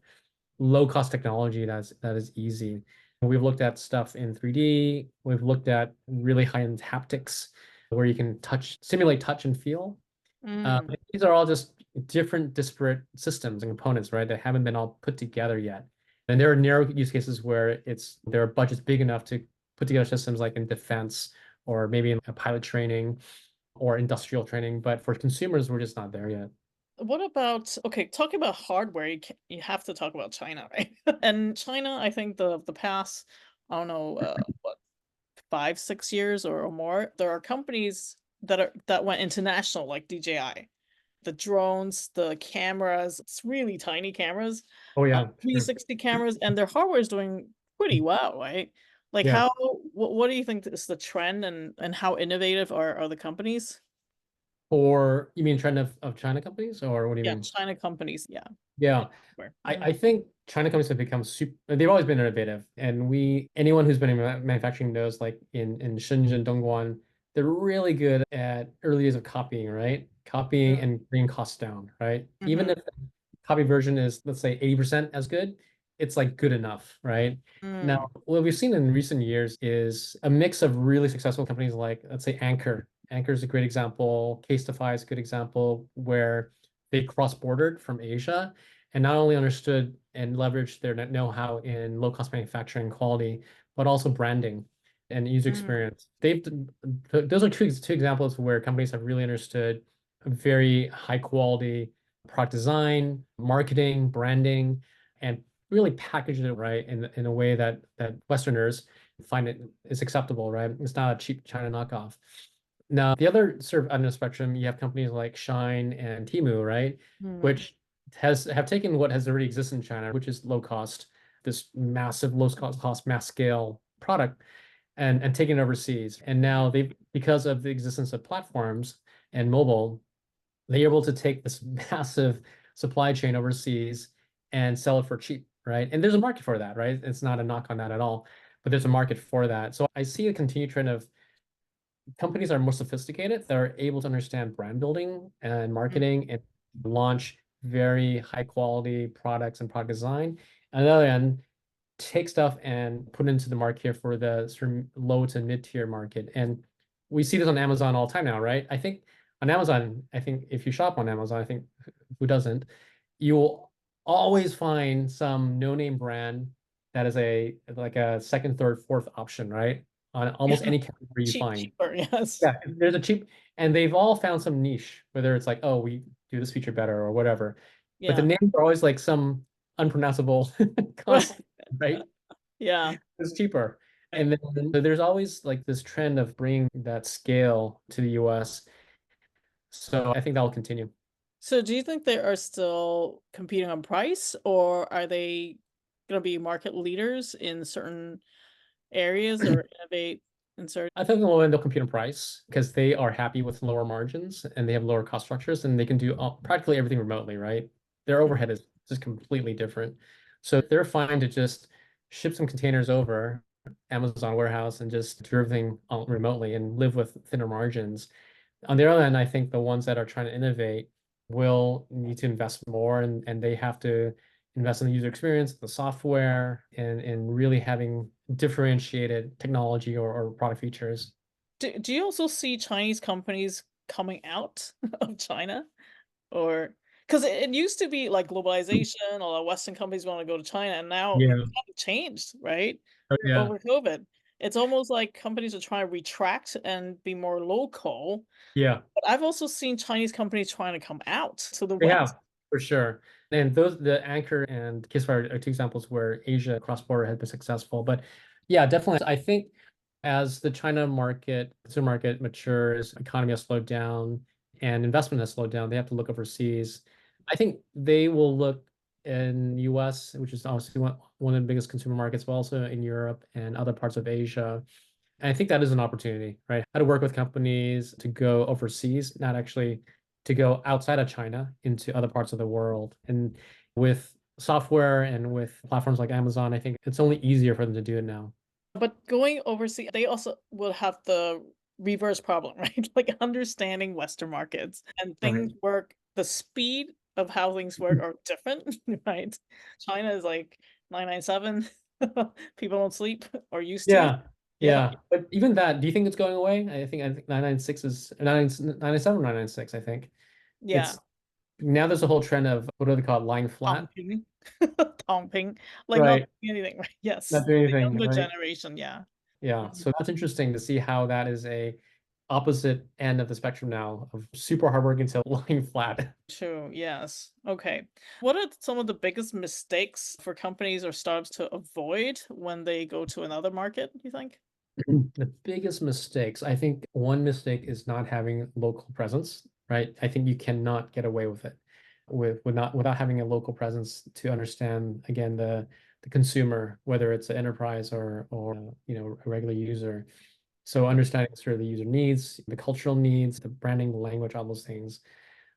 A: low cost technology that is easy. We've looked at stuff in 3D. We've looked at really high-end haptics where you can simulate touch and feel.
B: mm.
A: These are all just different disparate systems and components, right? That haven't been all put together yet. And there are narrow use cases where there are budgets big enough to put together systems like in defense or maybe in a pilot training or industrial training. But for consumers, we're just not there yet.
B: What about okay, talking about hardware, you have to talk about China, right? And China, I think the past, I don't know, what 5, 6 years or more, there are companies that went international like DJI. The drones, the cameras, it's really tiny cameras,
A: Oh yeah, sure.
B: 360 cameras, and their hardware is doing pretty well, right? Like
A: Yeah.
B: how what do you think is the trend and how innovative are the companies?
A: Or you mean trend of China companies, or what do you
B: Yeah,
A: mean?
B: China companies, yeah.
A: Yeah.
B: Hardware.
A: I think China companies have become super, they've always been innovative. And anyone who's been in manufacturing knows, like in Shenzhen, Dongguan, they're really good at early days of copying, right? Copying
B: Mm,
A: and bringing costs down, right? Even
B: mhm.
A: if the copy version is, let's say, 80% as good, it's like good enough, right? Now,
B: Mm,
A: what we've seen in recent years is a mix of really successful companies like, let's say, Anchor. Anchor is a great example. Casetify is a good example where they cross-bordered from Asia and not only understood and leveraged their know-how in low-cost manufacturing quality, but also branding and user
B: mm,
A: experience. Those are two examples where companies have really understood very high quality product design, marketing, branding, and really packaged it right in a way that Westerners find it is acceptable, right? It's not a cheap China knockoff. Now, the other sort of end of the spectrum, you have companies like Shine and Temu, right?
B: mm.
A: Which have taken what has already existed in China, which is low cost, this massive low cost mass scale product, and taken it overseas. And now they, because of the existence of platforms and mobile, they're able to take this massive supply chain overseas and sell it for cheap, right? And there's a market for that, right? It's not a knock on that at all, but there's a market for that. So I see a continued trend of companies that are more sophisticated that are able to understand brand building and marketing and launch very high quality products and product design. On the other end, take stuff and put it into the market for the sort of low to mid-tier market. And we see this on Amazon all the time now, right? I think on Amazon, I think if you shop on Amazon, I think who doesn't, you will always find some no-name brand that is a like a second, third, fourth option, right? On almost any category you find.
B: Cheaper, yes.
A: Yeah, there's a cheap, and they've all found some niche, whether it's like, oh, we do this feature better or whatever. But the
B: Yeah.
A: names are always like some unpronounceable constant, right?
B: Yeah.
A: It's cheaper.
B: Right.
A: And then there's always like this trend of bringing that scale to the US. So I think that will continue.
B: So do you think they are still competing on price, or are they going to be market leaders in certain areas or innovate in certain?
A: I think they'll compete on price because they are happy with lower margins and they have lower cost structures and they can do practically everything remotely, right? Their overhead is just completely different. So they're fine to just ship some containers over Amazon warehouse and just do everything remotely and live with thinner margins. On the other end, I think the ones that are trying to innovate will need to invest more and they have to invest in the user experience, the software, and really having differentiated technology or product features.
B: Do you also see Chinese companies coming out of China? Or because it used to be like globalization, all the Western companies want to go to China, and now it's
A: Yeah.
B: kind of changed, right?
A: Oh, yeah.
B: Over COVID. It's almost like companies are trying to retract and be more local.
A: Yeah.
B: But I've also seen Chinese companies trying to come out to the
A: They
B: West.
A: have, for sure. And the Anchor and Kissfire are two examples where Asia cross-border has been successful. But yeah, definitely. I think as the China market, consumer market matures, economy has slowed down, and investment has slowed down, they have to look overseas. I think they will look in US, which is obviously one of the biggest consumer markets, but also in Europe and other parts of Asia. And I think that is an opportunity, right? How to work with companies to go overseas, not actually to go outside of China into other parts of the world. And with software and with platforms like Amazon, I think it's only easier for them to do it now.
B: But going overseas, they also will have the reverse problem, right? Like understanding Western markets and
A: Right.
B: things work, the speed of how things work are different, right? China is like 997. People don't sleep or used to.
A: Yeah.
B: Yeah.
A: Yeah. But even that, do you think it's going away? I think 996 is 997 or 996, I think.
B: Yeah.
A: It's now there's a whole trend of what do they call it? Lying flat.
B: Tongping. Tongping. Like not
A: Right.
B: doing anything, right? Yes.
A: Not doing
B: The
A: anything,
B: younger
A: right?
B: generation, yeah.
A: Yeah,
B: Mhm.
A: so that's interesting to see how that is a opposite end of the spectrum now of super hardworking to lying flat.
B: True, yes. Okay. What are some of the biggest mistakes for companies or startups to avoid when they go to another market, do you think?
A: The biggest mistakes, I think one mistake is not having local presence, right? I think you cannot get away with it with not without having a local presence to understand again the consumer, whether it's an enterprise or a regular user. So understanding sort of the user needs, the cultural needs, the branding, the language, all those things.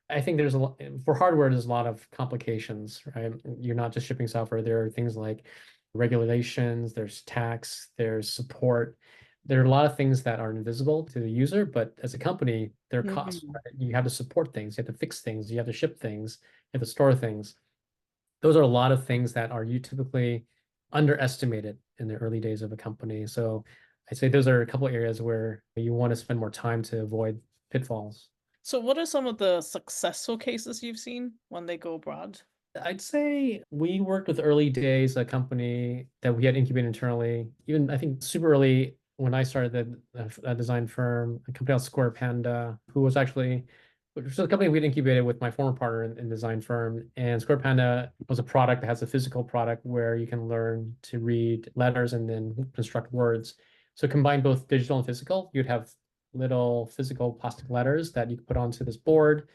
A: I think there's a lot for hardware, there's a lot of complications, right? You're not just shipping software. There are things like regulations, there's tax, there's support. There are a lot of things that are invisible to the user, but as a company, there are costs,
B: Mhm.
A: right? You have to support things, you have to fix things, you have to ship things, you have to store things. those are a lot of things that are you typically underestimated in the early days of a company. So I'd say those are a couple of areas where you want to spend more time to avoid pitfalls.
B: So, what are some of the successful cases you've seen when they go abroad?
A: I'd say we worked with early days, a company that we had incubated internally. Even I think super early when I started the design firm, a company called Square Panda, who was actually, which was a company we'd incubated with my former partner in design firm. And Square Panda was a product that has a physical product where you can learn to read letters and then construct words. So combine both digital and physical, you'd have little physical plastic letters that you could put onto this board.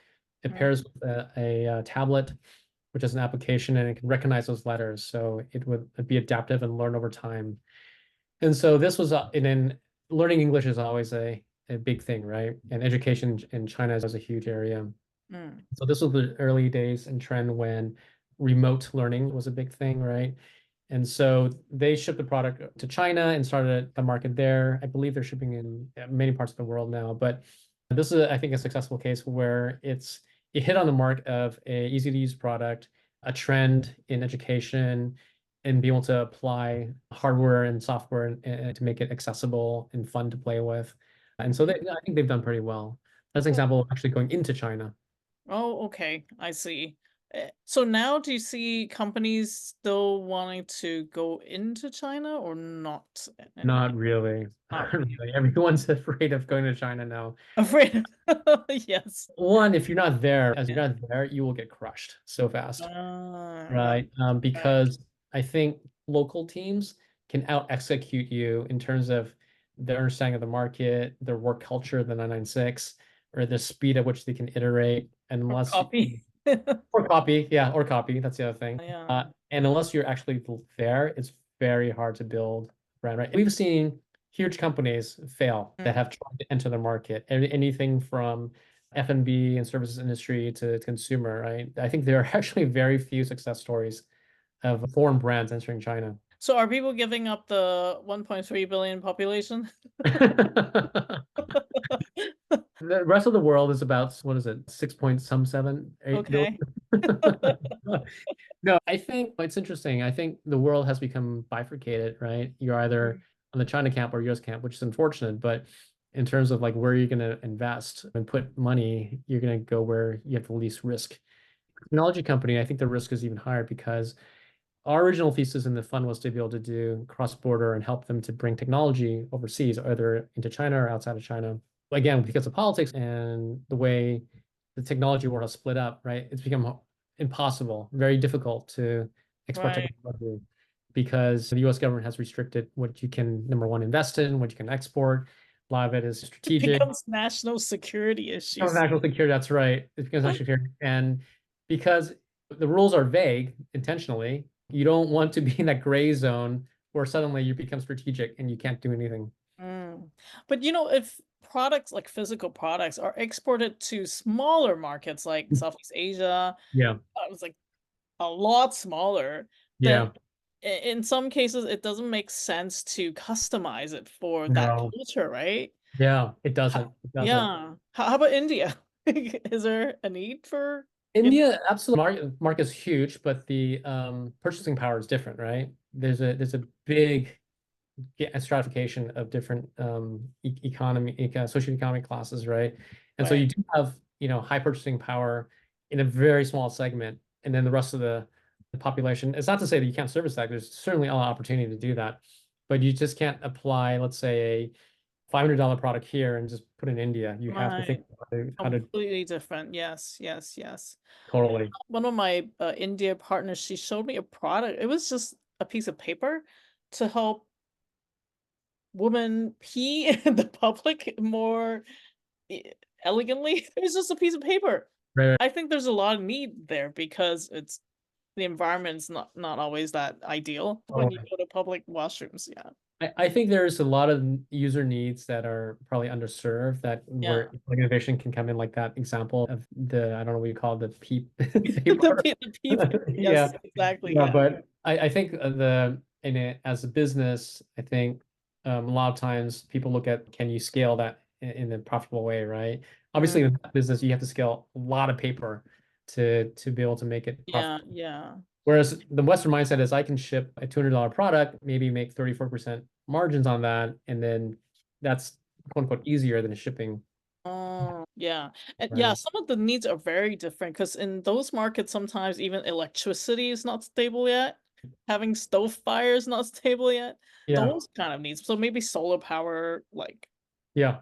A: It
B: Mm,
A: pairs with a tablet which is an application and it can recognize those letters. So it would be adaptive and learn over time. And so this was, and then learning English is always a big thing, right? And education in China is a huge area.
B: mm,
A: So this was the early days and trend when remote learning was a big thing, right? And so they shipped the product to China and started the market there. I believe they're shipping in many parts of the world now, but this is, I think, a successful case where it hit on the mark of a easy to use product, a trend in education, and be able to apply hardware and software and to make it accessible and fun to play with. And so I think they've done pretty well. That's an
B: mm.
A: example of actually going into China.
B: Oh, okay. I see. So now do you see companies still wanting to go into China or not anymore?
A: Not really.
B: Not
A: Not
B: really.
A: really. Everyone's afraid of going to China now.
B: Afraid. Yes.
A: One, if you're not there, as you're not there, you will get crushed so fast,
B: Right.
A: right?
B: Right.
A: Because I think local teams can out execute you in terms of their understanding of the market, their work culture, the 996, or the speed at which they can iterate. And
B: Or
A: unless you,
B: copy.
A: or copy, yeah, or copy. That's the other thing.
B: Yeah.
A: And unless you're actually there, it's very hard to build brand, right? We've seen huge companies fail that
B: Mm.
A: have tried to enter the market. Anything from F&B and services industry to consumer, right? I think there are actually very few success stories of foreign brands entering China.
B: So are people giving up the 1.3 billion population?
A: The rest of the world is about, what is it, 6 point some 7, 8 billion.
B: Okay.
A: No, I think it's interesting. I think the world has become bifurcated, right? You're either
B: Mm.
A: on the China camp or US camp, which is unfortunate, but in terms of like where you're going to invest and put money, you're going to go where you have the least risk. Technology company, I think the risk is even higher because our original thesis in the fund was to be able to do cross-border and help them to bring technology overseas, either into China or outside of China. Again, because of politics and the way the technology world has split up, right? It's become impossible, very difficult to export
B: Right.
A: technology because the US government has restricted what you can, number one, invest in, what you can export. A lot of it is
B: It
A: strategic.
B: becomes national security
A: Oh,
B: issues.
A: national security, that's right. It becomes national security. And because the rules are vague intentionally, you don't want to be in that gray zone where suddenly you become strategic and you can't do anything.
B: Mm. But if products like physical products are exported to smaller markets like Southeast Asia,
A: Yeah.
B: it's like a lot smaller, then
A: Yeah.
B: in some cases it doesn't make sense to customize it for that
A: No.
B: culture, right?
A: Yeah. It
B: Ho-
A: doesn't. It doesn't.
B: Yeah. How about India? Is there a need for India?
A: India, absolutely. Market is huge, but the purchasing power is different, right? There's a big stratification of different socioeconomic classes, right? And so
B: Right.
A: you do have, high purchasing power in a very small segment, and then the rest of the population. It's not to say that you can't service that. There's certainly a lot of opportunity to do that, but you just can't apply, let's say, a $500 product here and just put it in India. You have to think
B: Right.
A: about how to
B: Completely different. Yes, yes, yes.
A: totally.
B: One of my India partners, she showed me a product. It was just a piece of paper to help women pee in the public more e- elegantly. It was just a piece of paper.
A: Right,
B: I think there's a lot of need there because the environment's not always that ideal when you
A: right.
B: go to public washrooms. Yeah.
A: I think there's a lot of user needs that are probably underserved that
B: Yeah.
A: where like innovation can come in like that example of I don't know what you call it, the PEEP
B: The
A: paper.
B: pee paper.
A: Yeah.
B: Yes, exactly.
A: Yeah,
B: Yeah.
A: but I think in it as a business, I think a lot of times people look at can you scale that in a profitable way, right?
B: Mm,
A: Obviously, in that business, you have to scale a lot of paper to be able to make it
B: yeah,
A: profitable.
B: yeah.
A: Whereas the Western mindset is I can ship a $200 product, maybe make 34% margins on that, and then that's quote unquote easier than shipping,
B: Oh, yeah. And yeah,
A: right?
B: some of the needs are very different because in those markets, sometimes even electricity is not stable yet. Having stove fire is not stable yet.
A: Yeah.
B: Those kind of needs. So maybe solar power, like
A: Yeah.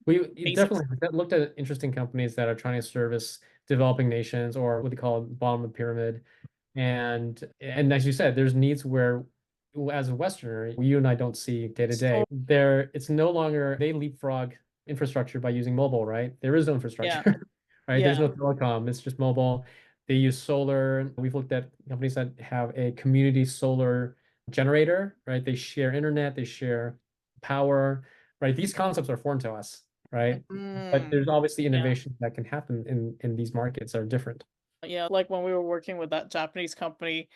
A: We
B: basics.
A: definitely looked at interesting companies that are trying to service developing nations or what they call bottom of the pyramid. And as you said, there's needs where as a Westerner, you and I don't see day to day.
B: So
A: There, it's no longer they leapfrog infrastructure by using mobile, right? There is no
B: yeah,
A: infrastructure, right? There's
B: yeah.
A: no telecom, it's just mobile. They use solar. We've looked at companies that have a community solar generator, right? They share internet, they share power, right? These concepts are foreign to us, right? But
B: Mm,
A: there's obviously
B: yeah.
A: innovation that can happen in these markets that are different.
B: Yeah, like when we were working with that Japanese company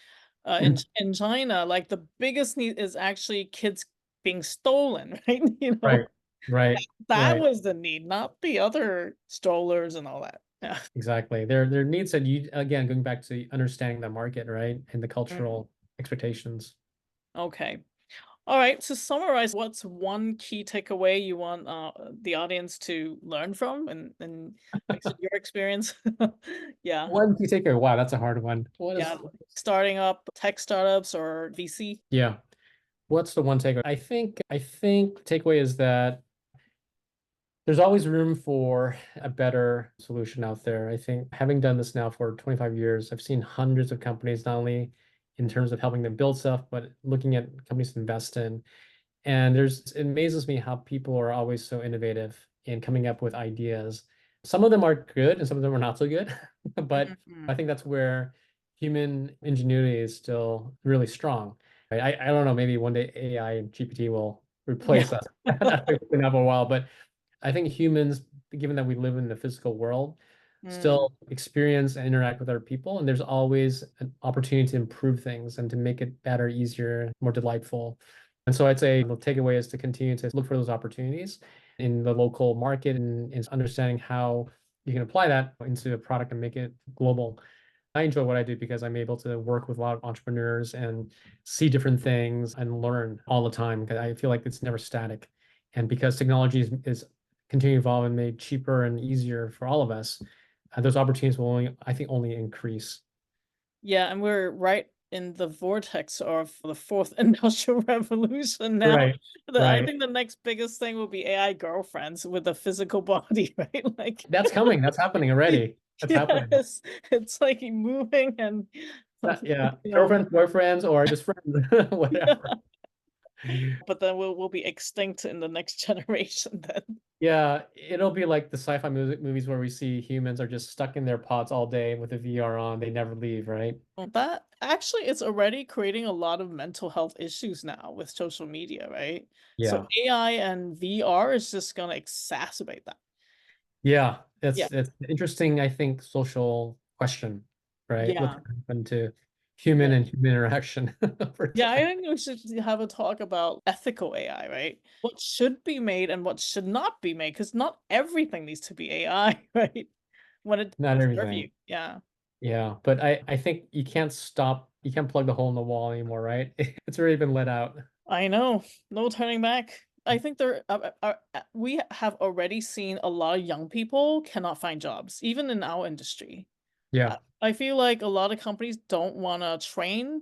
B: in China, like the biggest need is actually kids being stolen, right? You
A: Right,
B: know,
A: right,
B: that
A: right.
B: was the need, not the other strollers and all that. Yeah.
A: Exactly. There needs that you again going back to understanding the market, right? And the
B: Mm,
A: cultural expectations.
B: okay. All right. To summarize, what's one key takeaway you want the audience to learn from and based on your experience? Yeah.
A: One key takeaway. Wow, that's a hard one. What
B: Yeah.
A: is
B: Like starting up tech startups or VC.
A: yeah. What's the one takeaway? I think takeaway is that there's always room for a better solution out there. I think having done this now for 25 years, I've seen hundreds of companies, not only in terms of helping them build stuff, but looking at companies to invest in. And it amazes me how people are always so innovative in coming up with ideas. Some of them are good and some of them are not so good. But I
B: Mhm.
A: think that's where human ingenuity is still really strong. Right? I don't know, maybe one day AI and GPT will
B: Yeah.
A: replace us. That's been up a while, but I think humans, given that we live in the physical world,
B: Mm.
A: still experience and interact with other people, and there's always an opportunity to improve things and to make it better, easier, more delightful. And so I'd say the takeaway is to continue to look for those opportunities in the local market and understanding how you can apply that into a product and make it global. I enjoy what I do because I'm able to work with a lot of entrepreneurs and see different things and learn all the time because I feel like it's never static. And because technology is continuing to evolve and made cheaper and easier for all of us, those opportunities will only, I think, only increase.
B: Yeah, and we're right in the vortex of the fourth industrial revolution now.
A: Right,
B: I
A: right.
B: think the next biggest thing will be AI girlfriends with a physical body, right? Like,
A: That's coming. That's happening already. That's happening.
B: yes, it's like moving and,
A: Yeah,
B: you know,
A: girlfriends, boyfriends, or just friends, whatever.
B: yeah. But then we'll be extinct in the next generation then.
A: Yeah, it'll be like the sci-fi movies where we see humans are just stuck in their pods all day with the VR on. They never leave, right?
B: That actually is already creating a lot of mental health issues now with social media, right? So
A: Yeah.
B: AI and VR is just gonna exacerbate that.
A: Yeah,
B: Yeah.
A: it's an interesting, I think, social question, right? What's
B: Yeah.
A: going to happen to human
B: Yeah.
A: and human interaction over
B: Yeah, I
A: time?
B: think we should have a talk about ethical AI, right? What should be made and what should not be made, because not everything needs to be AI, right? When it
A: Not
B: serve
A: everything.
B: you. Yeah.
A: Yeah, but I think you can't plug the hole in the wall anymore, right? It's already been let out.
B: I know. No turning back. I think we have already seen a lot of young people cannot find jobs, even in our industry.
A: Yeah,
B: I feel like a lot of companies don't want to train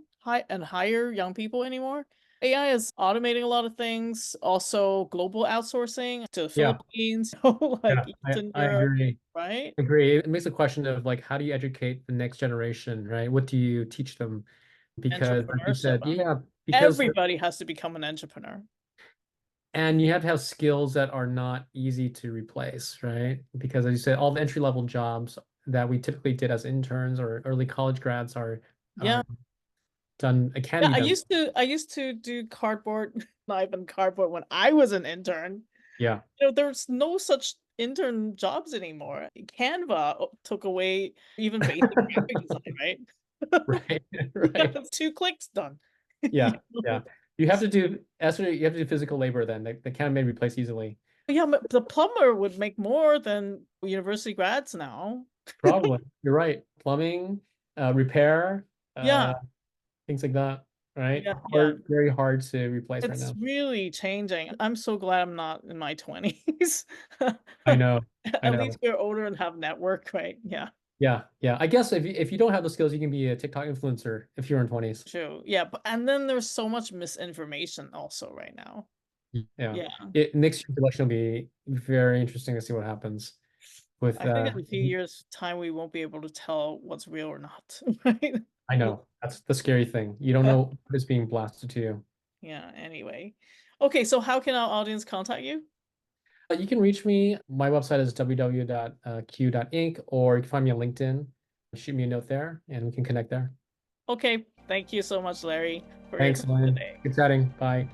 B: and hire young people anymore. AI is automating a lot of things, also global outsourcing to the
A: yeah,
B: Philippines,
A: yeah.
B: like
A: I,
B: Eastern
A: I
B: Europe,
A: agree.
B: right?
A: Agree. It makes a question of like, how do you educate the next generation, right? What do you teach them? Because, like you
B: Entrepreneurship.
A: said, yeah, because
B: Everybody has to become an entrepreneur.
A: and you have to have skills that are not easy to replace, right? Because as you said, all the entry level jobs that we typically did as interns or early college grads
B: Yeah.
A: are done, it can
B: Yeah,
A: be done.
B: I used to do cardboard, not even cardboard when I was an intern.
A: Yeah,
B: There's no such intern jobs anymore. Canva took away even basic graphic design, right?
A: right,
B: Yeah,
A: right.
B: it's 2 clicks done. You
A: Yeah,
B: know?
A: yeah. You have to do actually you have to do physical labor then. They can't be replaced easily.
B: Yeah, but the plumber would make more than university grads now.
A: Probably. You're right. Plumbing, repair,
B: Yeah,
A: things like that, right?
B: yeah.
A: Very hard to replace right
B: It's
A: now.
B: really changing. I'm so glad I'm not in my 20s.
A: I know, I
B: At
A: know.
B: least we're older and have network, right? Yeah,
A: Yeah, yeah. I guess if you don't have the skills, you can be a TikTok influencer if you're in 20s.
B: true. Yeah, but and then there's so much misinformation also right now.
A: Yeah.
B: Yeah.
A: Next year's election will be very interesting to see what happens with
B: I think in a few years' time we won't be able to tell what's real or not, right?
A: I know that's the scary thing. You don't know what is being blasted to you.
B: Yeah, anyway. Okay, so how can our audience contact you?
A: You can reach me. My website is www.q.inc, or you can find me on LinkedIn. Shoot me a note there and we can connect there.
B: Okay, thank you so much, Larry, for your
A: Thanks,
B: time
A: Lynn.
B: today.
A: Good chatting. Bye.